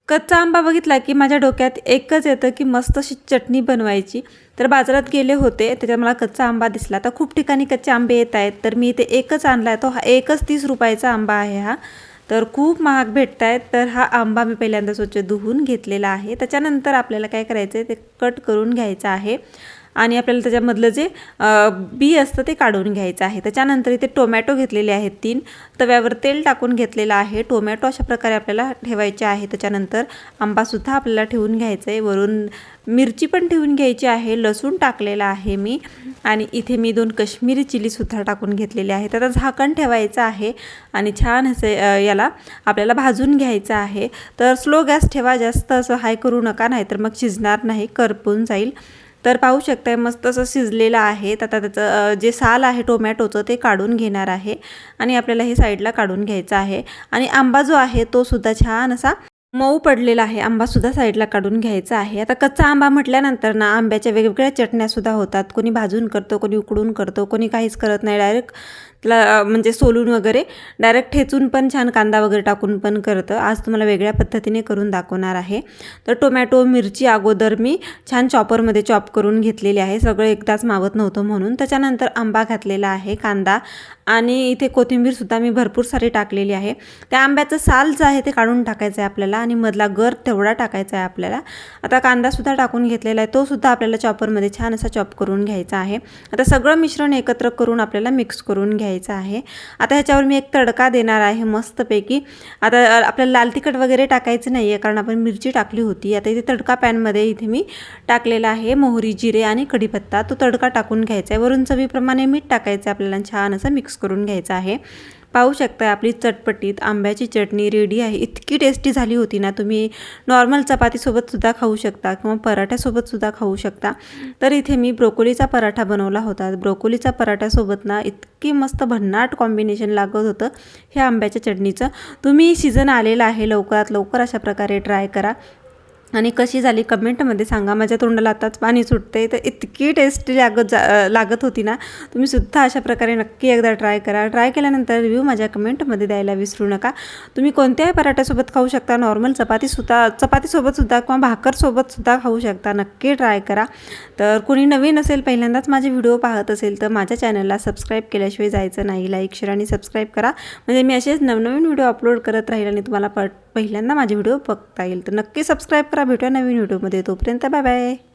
कच्चा आंबा बघितला की माझ्या डोक्यात एकच येतं की मस्त अशी चटणी बनवायची. तर बाजारात गेले होते, त्याच्यात मला कच्चा आंबा दिसला. तर खूप ठिकाणी कच्चे आंबे येत आहेत, तर मी इथे एकच आणला आहे. तो हा एकच 30 रुपयाचा आंबा आहे हा. तर खूप महाग भेटत आहेत. तर हा आंबा मी पहिल्यांदा स्वच्छ धुवून घेतलेला आहे. त्याच्यानंतर आपल्याला काय करायचं आहे, ते कट करून घ्यायचं आहे आणि आपल्याला त्याच्यामधलं जे बी असतं ते काढून घ्यायचं आहे. त्याच्यानंतर इथे टोमॅटो घेतलेले आहेत 3. तव्यावर तेल टाकून घेतलेलं आहे. टोमॅटो अशा प्रकारे आपल्याला ठेवायचे आहे. त्याच्यानंतर आंबासुद्धा आपल्याला ठेवून घ्यायचं आहे. वरून मिरची पण ठेवून घ्यायची आहे. लसूण टाकलेला आहे मी आणि इथे मी 2 काश्मीरी चिलीसुद्धा टाकून घेतलेले आहे. त्याचं झाकण ठेवायचं आहे आणि छान असे याला आपल्याला भाजून घ्यायचं आहे. तर स्लो गॅस ठेवा, जास्त असं हाय करू नका, नाहीतर मग शिजणार नाही, करपून जाईल. तर पाहू शकताय मस्त असं शिजलेलं आहे. आता त्याचं जे साल आहे टोमॅटोचं ते काढून घेणार आहे आणि आपल्याला हे साईडला काढून घ्यायचं आहे. आणि आंबा जो आहे तो सुद्धा छान असा मऊ पडलेला आहे. आंबासुद्धा साईडला काढून घ्यायचा आहे. आता कच्चा आंबा म्हटल्यानंतर ना आंब्याच्या वेगवेगळ्या चटण्यासुद्धा होतात. कोणी भाजून करतो, कोणी उकडून करतो, कोणी काहीच करत नाही, डायरेक्ट त्याला म्हणजे सोलून वगैरे डायरेक्ट ठेचून पण छान कांदा वगैरे टाकून पण करतं. आज तुम्हाला वेगळ्या पद्धतीने करून दाखवणार आहे. तर टोमॅटो मिरची अगोदर मी छान चॉपरमध्ये चॉप करून घेतलेली आहे, सगळं एकदाच मावत नव्हतं म्हणून. त्याच्यानंतर आंबा घातलेला आहे, कांदा आणि इथे कोथिंबीरसुद्धा मी भरपूर सारी टाकलेली आहे. त्या आंब्याचं साल जे आहे ते काढून टाकायचं आहे आपल्याला आणि मधला गर तेवढा टाकायचा आहे आपल्याला. आता कांदासुद्धा टाकून घेतलेला आहे, तो सुद्धा आपल्याला चॉपरमध्ये छान असा चॉप करून घ्यायचा आहे. आता सगळं मिश्रण एकत्र करून आपल्याला मिक्स करून घ्यायचं आहे. आता ह्याच्यावर मी एक तडका देणार आहे मस्तपैकी. आता आपल्याला लाल तिखट वगैरे टाकायचं नाही आहे, कारण आपण मिरची टाकली होती. आता इथे तडका पॅनमध्ये इथे मी टाकलेला आहे मोहरी, जिरे आणि कढीपत्ता. तो तडका टाकून घ्यायचा आहे. वरून चवीप्रमाणे मीठ टाकायचं आहे आपल्याला, छान असं मिक्स करून घ्यायचं आहे. पाहू शकता आपली चटपटीत आंब्याची चटणी रेडी आहे. इतकी टेस्टी झाली होती ना, तुम्ही नॉर्मल चपातीसोबतसुद्धा खाऊ शकता किंवा पराठ्यासोबतसुद्धा खाऊ शकता. तर इथे मी ब्रोकोलीचा पराठा बनवला होता. ब्रोकोलीचा पराठ्यासोबत ना इतकी मस्त भन्नाट कॉम्बिनेशन लागत होतं हे आंब्याच्या चटणीचं. तुम्ही सीझन आलेला आहे, लवकरात लवकर अशा प्रकारे ट्राय करा आणि कशी झाली कमेंटमध्ये सांगा. माझ्या तोंडाला आताच पाणी सुटते. तर इतकी टेस्टी लागत होती ना, तुम्ही सुद्धा अशा प्रकारे नक्की एकदा ट्राय करा. ट्राय केल्यानंतर रिव्ह्यू माझ्या कमेंटमध्ये द्यायला विसरू नका. तुम्ही कोणत्याही पराठ्यासोबत खाऊ शकता, नॉर्मल चपातीसोबतसुद्धा किंवा भाकरसोबतसुद्धा खाऊ शकता. नक्की ट्राय करा. तर कोणी नवीन असेल, पहिल्यांदाच माझे व्हिडिओ पाहत असेल, तर माझ्या चॅनलला सबस्क्राईब केल्याशिवाय जायचं नाही. लाईक, शेअर आणि सबस्क्राईब करा, म्हणजे मी असेच नवनवीन व्हिडिओ अपलोड करत राहील आणि तुम्हाला पहिल्यांदा माझे व्हिडिओ बघता येईल. तर नक्की सबस्क्राईब करा. भेटूया नवीन व्हिडिओमध्ये. तोपर्यंत बाय बाय.